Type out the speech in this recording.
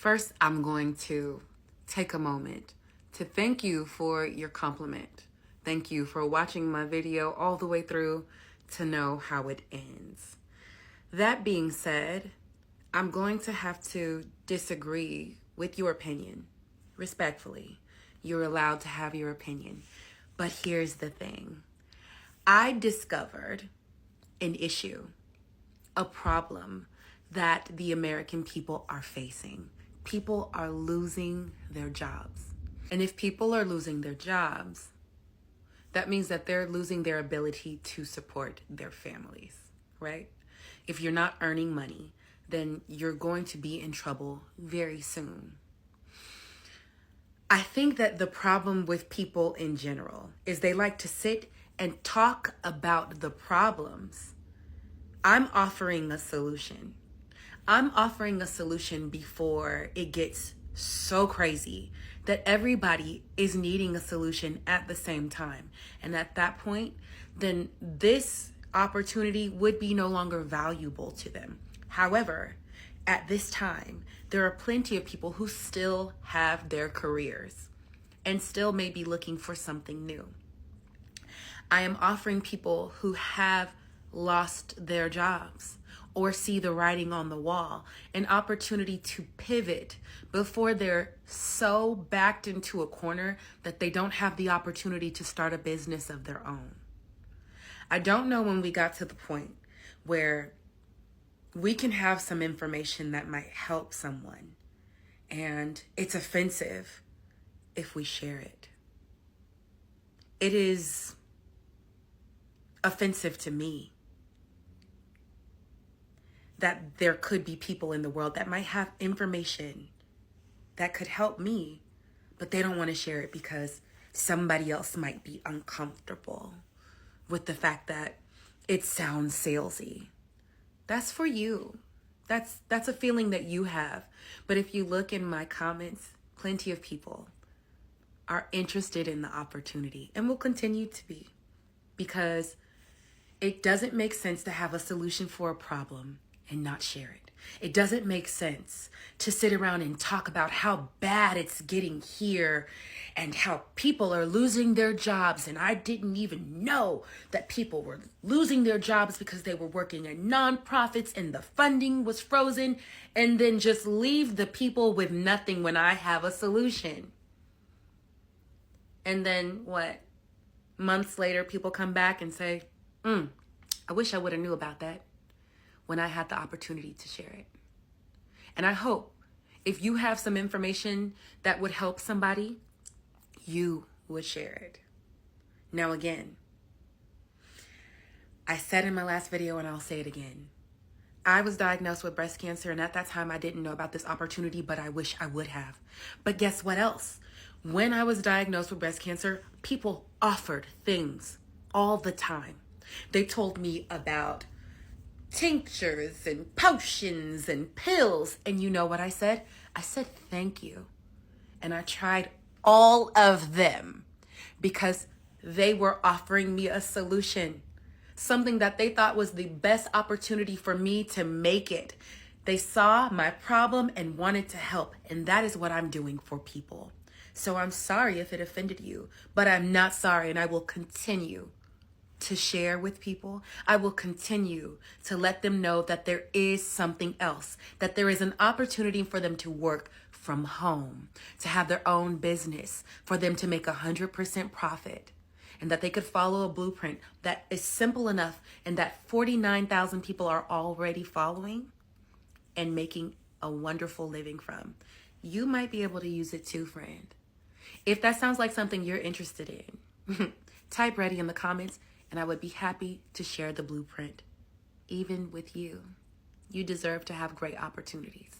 First, I'm going to take a moment to thank you for your compliment. Thank you for watching my video all the way through to know how it ends. That being said, I'm going to have to disagree with your opinion. Respectfully, you're allowed to have your opinion. But here's the thing. I discovered an issue, a problem that the American people are facing. People are losing their jobs. And if people are losing their jobs, that means that they're losing their ability to support their families, right? If you're not earning money, then you're going to be in trouble very soon. I think that the problem with people in general is they like to sit and talk about the problems. I'm offering a solution. I'm offering a solution before it gets so crazy that everybody is needing a solution at the same time. And at that point, then this opportunity would be no longer valuable to them. However, at this time, there are plenty of people who still have their careers and still may be looking for something new. I am offering people who have lost their jobs or see the writing on the wall an opportunity to pivot before they're so backed into a corner that they don't have the opportunity to start a business of their own. I don't know when we got to the point where we can have some information that might help someone and it's offensive if we share it. It is offensive to me that there could be people in the world that might have information that could help me, but they don't want to share it because somebody else might be uncomfortable with the fact that it sounds salesy. That's for you. That's a feeling that you have. But if you look in my comments, plenty of people are interested in the opportunity and will continue to be, because it doesn't make sense to have a solution for a problem and not share it. It doesn't make sense to sit around and talk about how bad it's getting here and how people are losing their jobs. And I didn't even know that people were losing their jobs because they were working in nonprofits and the funding was frozen, and then just leave the people with nothing when I have a solution. And then what? Months later, people come back and say, I wish I would have knew about that when I had the opportunity to share it. And I hope if you have some information that would help somebody, you would share it. Now again, I said in my last video and I'll say it again. I was diagnosed with breast cancer, and at that time I didn't know about this opportunity, but I wish I would have. But guess what else? When I was diagnosed with breast cancer, people offered things all the time. They told me about tinctures and potions and pills. And you know what I said? I said, thank you. And I tried all of them because they were offering me a solution, something that they thought was the best opportunity for me to make it. They saw my problem and wanted to help. And that is what I'm doing for people. So I'm sorry if it offended you, but I'm not sorry, and I will continue to share with people. I will continue to let them know that there is something else, that there is an opportunity for them to work from home, to have their own business, for them to make 100% profit, and that they could follow a blueprint that is simple enough and that 49,000 people are already following and making a wonderful living from. You might be able to use it too, friend. If that sounds like something you're interested in, type ready in the comments, and I would be happy to share the blueprint, even with you. You deserve to have great opportunities.